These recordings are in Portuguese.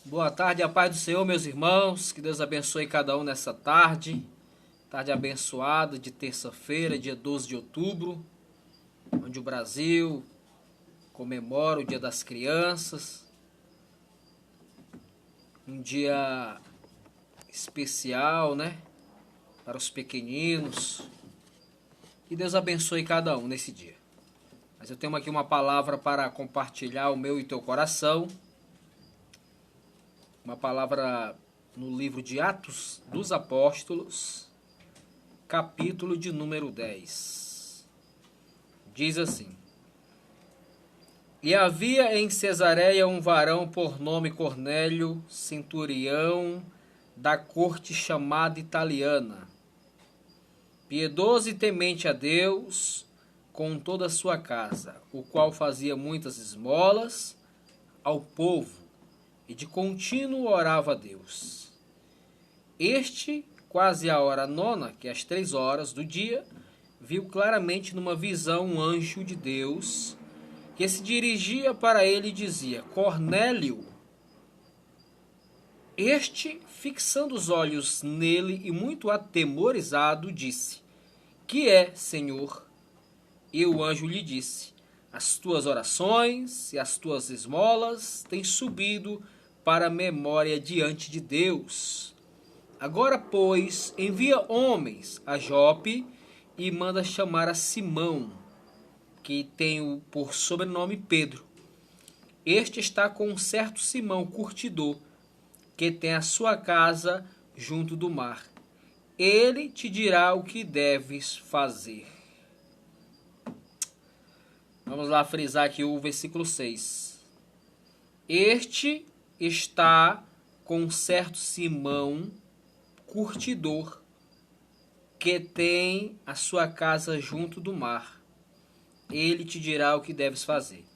Boa tarde, a paz do Senhor, meus irmãos. Que Deus abençoe cada um nessa tarde. Tarde abençoada de terça-feira, dia 12 de outubro, onde o Brasil comemora o Dia das Crianças. Um dia especial, né? Para os pequeninos. Que Deus abençoe cada um nesse dia. Mas eu tenho aqui uma palavra para compartilhar o meu e teu coração. Uma palavra no livro de Atos dos Apóstolos, capítulo de número 10. Diz assim: E havia em Cesareia um varão por nome Cornélio, centurião da corte chamada italiana, piedoso e temente a Deus com toda a sua casa, o qual fazia muitas esmolas ao povo e de contínuo orava a Deus. Este, quase à hora nona, que é às 3 horas do dia, viu claramente numa visão um anjo de Deus que se dirigia para ele e dizia: Cornélio. Este, fixando os olhos nele e muito atemorizado, disse: Que é, Senhor? E o anjo lhe disse: As tuas orações e as tuas esmolas têm subido para a memória diante de Deus. Agora, pois, envia homens a Jope e manda chamar a Simão, que tem por sobrenome Pedro. Este está com um certo Simão curtidor, que tem a sua casa junto do mar. Ele te dirá o que deves fazer. Vamos lá frisar aqui o versículo 6. Este está com um certo Simão curtidor, que tem a sua casa junto do mar. Ele te dirá o que deves fazer.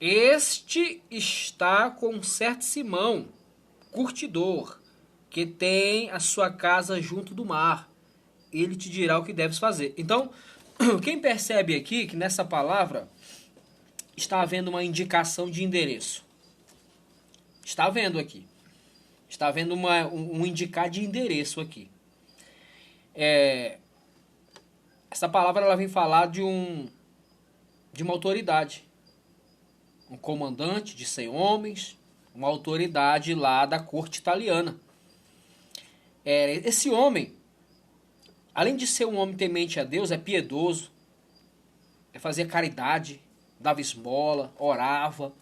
Este está com um certo Simão curtidor, que tem a sua casa junto do mar. Ele te dirá o que deves fazer. Então, quem percebe aqui que nessa palavra está havendo uma indicação de endereço? Está havendo aqui. Está havendo um indicar de endereço aqui. Essa palavra ela vem falar de uma autoridade. Um comandante de 100 homens, uma autoridade lá da corte italiana. Esse homem, além de ser um homem temente a Deus, é piedoso, fazia caridade, dava esmola, orava.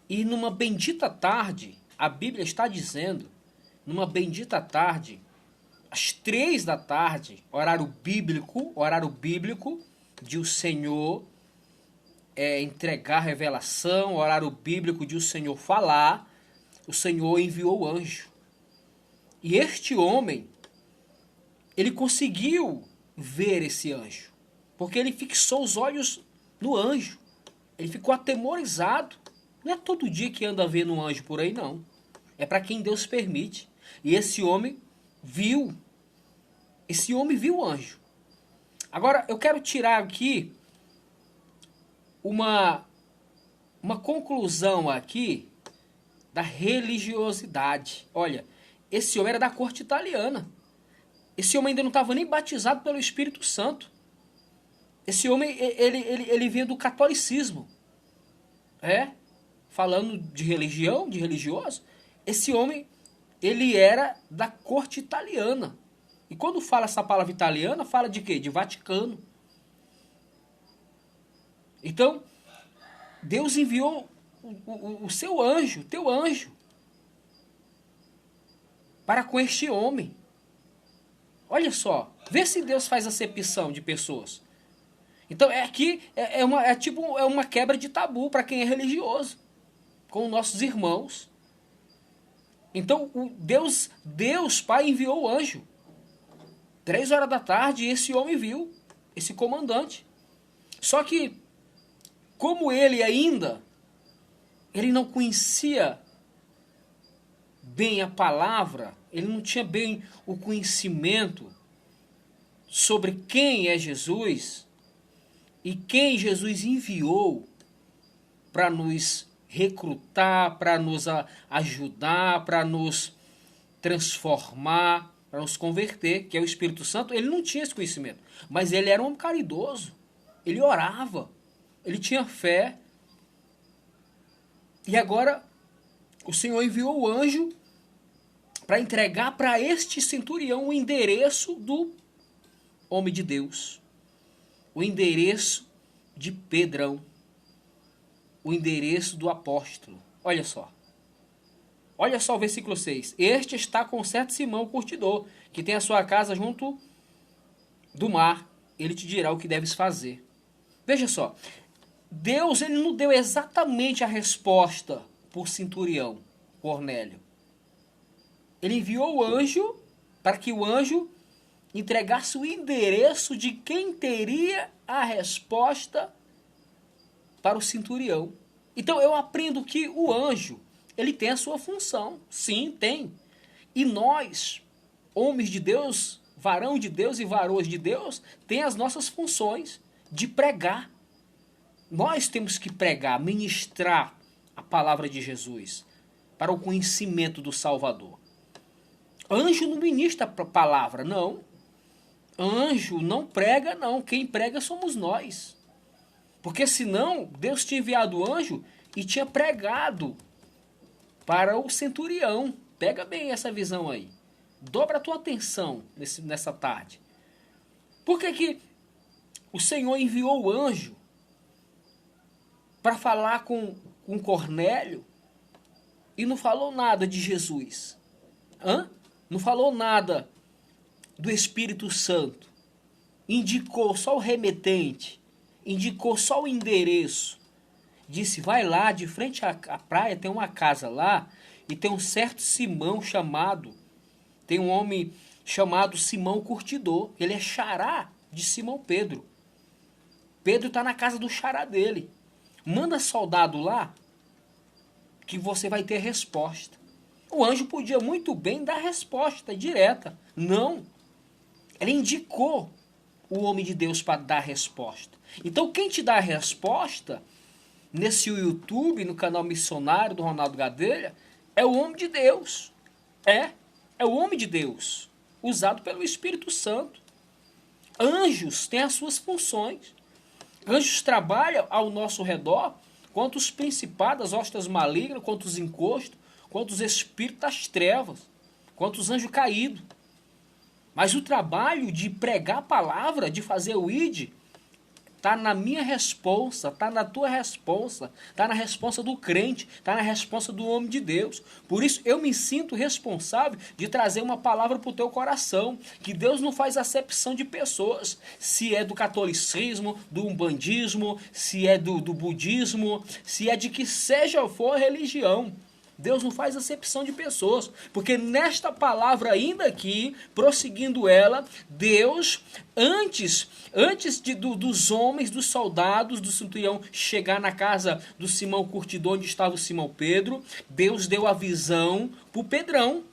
E numa bendita tarde, a Bíblia está dizendo, numa bendita tarde, às 3 da tarde, horário bíblico de o Senhor entregar revelação, horário bíblico de o Senhor falar, o Senhor enviou o anjo. E este homem, ele conseguiu ver esse anjo, porque ele fixou os olhos no anjo. Ele ficou atemorizado. Não é todo dia que anda vendo um anjo por aí, não. É para quem Deus permite. E esse homem viu. Esse homem viu o anjo. Agora, eu quero tirar aqui uma conclusão aqui da religiosidade. Olha, esse homem era da corte italiana. Esse homem ainda não estava nem batizado pelo Espírito Santo. Esse homem, ele vinha do catolicismo. Falando de religião, de religioso, esse homem, ele era da corte italiana. E quando fala essa palavra italiana, fala de quê? De Vaticano. Então, Deus enviou o seu anjo, teu anjo, para com este homem. Olha só, vê se Deus faz acepção de pessoas. Então, aqui é uma quebra de tabu para quem é religioso, com nossos irmãos. Então, Deus Pai enviou o anjo. 3 horas da tarde, esse homem viu, esse comandante. Só que, como ele não conhecia bem a palavra, ele não tinha bem o conhecimento sobre quem é Jesus e quem Jesus enviou para nos recrutar, para nos ajudar, para nos transformar, para nos converter, que é o Espírito Santo. Ele não tinha esse conhecimento, mas ele era um homem caridoso, ele orava, ele tinha fé. E agora o Senhor enviou o anjo para entregar para este centurião o endereço do homem de Deus, o endereço de Pedrão, o endereço do apóstolo. Olha só o versículo 6. Este está com certo Simão, curtidor, que tem a sua casa junto do mar. Ele te dirá o que deves fazer. Veja só, Deus ele não deu exatamente a resposta por centurião, Cornélio. Ele enviou o anjo para que o anjo entregasse o endereço de quem teria a resposta para o centurião. Então eu aprendo que o anjo, ele tem a sua função. Sim, tem. E nós, homens de Deus, varão de Deus e varoas de Deus, tem as nossas funções de pregar. Nós temos que pregar, ministrar a palavra de Jesus para o conhecimento do Salvador. Anjo não ministra a palavra, não. Anjo não prega, não. Quem prega somos nós. Porque senão Deus tinha enviado o anjo e tinha pregado para o centurião. Pega bem essa visão aí. Dobra a tua atenção nessa tarde. Por que o Senhor enviou o anjo para falar com Cornélio e não falou nada de Jesus? Não falou nada do Espírito Santo. Indicou só o remetente. Indicou só o endereço. Disse, vai lá, de frente à praia tem uma casa lá, e tem um certo Simão chamado, tem um homem chamado Simão Curtidor. Ele é xará de Simão Pedro. Pedro está na casa do xará dele. Manda soldado lá, que você vai ter resposta. O anjo podia muito bem dar resposta direta. Não. Ele indicou o homem de Deus para dar a resposta. Então quem te dá a resposta nesse YouTube, no canal missionário do Ronaldo Gadelha, é o homem de Deus. É o homem de Deus, usado pelo Espírito Santo. Anjos têm as suas funções. Anjos trabalham ao nosso redor contra os principados, as hostas malignas, contra os encostos, contra os espíritos das trevas, contra os anjos caídos. Mas o trabalho de pregar a palavra, de fazer o ID, está na minha responsa, está na tua responsa, está na responsa do crente, está na responsa do homem de Deus. Por isso eu me sinto responsável de trazer uma palavra para o teu coração, que Deus não faz acepção de pessoas, se é do catolicismo, do umbandismo, se é do budismo, se é de que seja for religião. Deus não faz acepção de pessoas, porque nesta palavra ainda aqui, prosseguindo ela, Deus, antes dos homens, dos soldados, do centurião chegar na casa do Simão Curtidor, onde estava o Simão Pedro, Deus deu a visão para o Pedrão,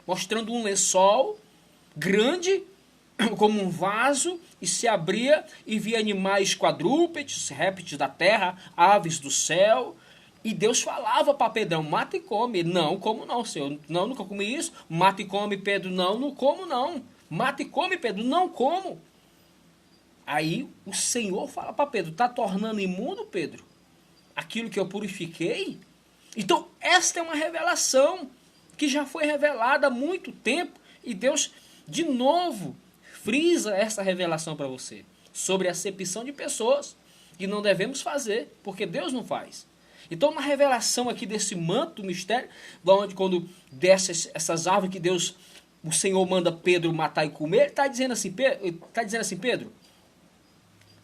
mostrando um lençol grande, como um vaso, e se abria e via animais quadrúpedes, répteis da terra, aves do céu. E Deus falava para Pedrão, mata e come. Não, como não, Senhor? Não, nunca comi isso. Mata e come, Pedro. Não, não como não. Mata e come, Pedro. Não como. Aí o Senhor fala para Pedro, está tornando imundo, Pedro, aquilo que eu purifiquei? Então esta é uma revelação que já foi revelada há muito tempo. E Deus, de novo, frisa essa revelação para você. Sobre a acepção de pessoas que não devemos fazer, porque Deus não faz. Então, uma revelação aqui desse manto do mistério, onde quando desce essas árvores que Deus, o Senhor manda Pedro matar e comer, ele está dizendo assim, Pedro,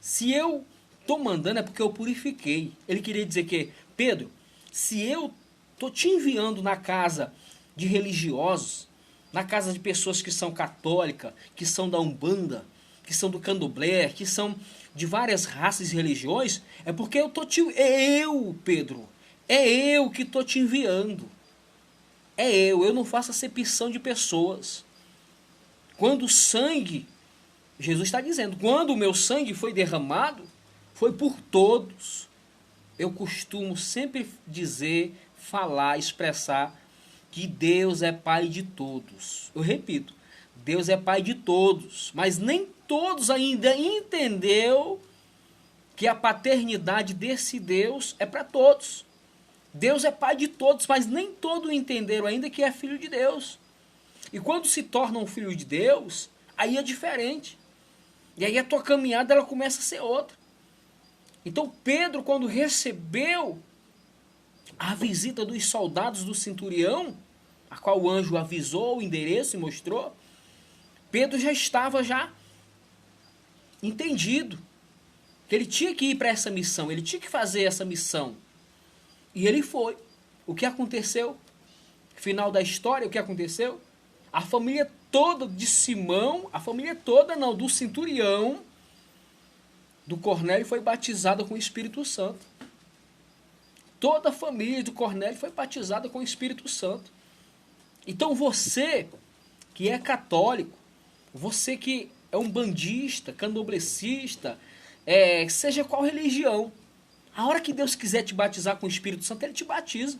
se eu estou mandando é porque eu purifiquei. Ele queria dizer que, Pedro, se eu estou te enviando na casa de religiosos, na casa de pessoas que são católicas, que são da Umbanda, que são do Candomblé, que são de várias raças e religiões, é porque Pedro, é eu que estou te enviando. Eu não faço acepção de pessoas. Quando o sangue, Jesus está dizendo, quando o meu sangue foi derramado, foi por todos. eu costumo sempre dizer, falar, expressar que Deus é Pai de todos. Eu repito, Deus é Pai de todos, mas nem todos ainda entendeu que a paternidade desse Deus é para todos. Deus é Pai de todos, mas nem todos entenderam ainda que é filho de Deus. E quando se torna um filho de Deus, aí é diferente. E aí a tua caminhada ela começa a ser outra. Então Pedro, quando recebeu a visita dos soldados do centurião, a qual o anjo avisou o endereço e mostrou, Pedro já estava entendido que ele tinha que ir para essa missão, ele tinha que fazer essa missão. E ele foi. O que aconteceu? Final da história, o que aconteceu? A família toda de Simão, a família toda não, do centurião, do Cornélio, foi batizada com o Espírito Santo. Toda a família do Cornélio foi batizada com o Espírito Santo. Então você que é católico, você que é um bandista, candomblessista, seja qual religião, a hora que Deus quiser te batizar com o Espírito Santo, Ele te batiza.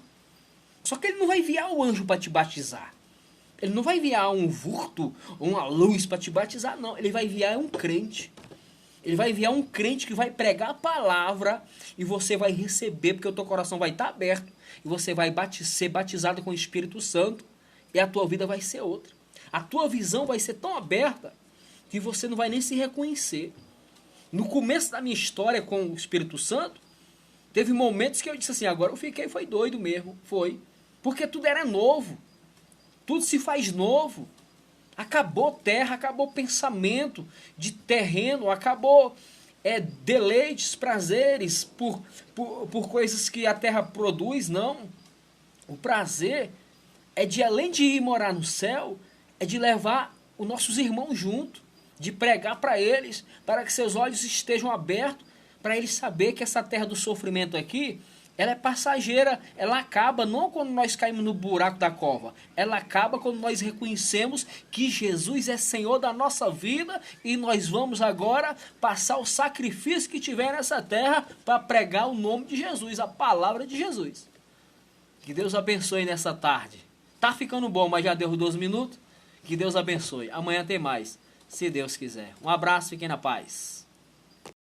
Só que Ele não vai enviar o anjo para te batizar. Ele não vai enviar um vulto ou uma luz para te batizar, não. Ele vai enviar um crente. Ele vai enviar um crente que vai pregar a palavra e você vai receber, porque o teu coração vai estar aberto e você vai ser batizado com o Espírito Santo e a tua vida vai ser outra. A tua visão vai ser tão aberta que você não vai nem se reconhecer. No começo da minha história com o Espírito Santo, teve momentos que eu disse assim, agora eu fiquei, foi doido mesmo, foi. Porque tudo era novo. Tudo se faz novo. Acabou terra, acabou pensamento de terreno, acabou deleites, prazeres por coisas que a terra produz, não. O prazer é de, além de ir morar no céu, é de levar os nossos irmãos junto, de pregar para eles, para que seus olhos estejam abertos, para eles saber que essa terra do sofrimento aqui, ela é passageira, ela acaba não quando nós caímos no buraco da cova, ela acaba quando nós reconhecemos que Jesus é Senhor da nossa vida e nós vamos agora passar o sacrifício que tiver nessa terra para pregar o nome de Jesus, a palavra de Jesus. Que Deus abençoe nessa tarde. Tá ficando bom, mas já deu 12 minutos? Que Deus abençoe. Amanhã tem mais, se Deus quiser. Um abraço, fiquem na paz.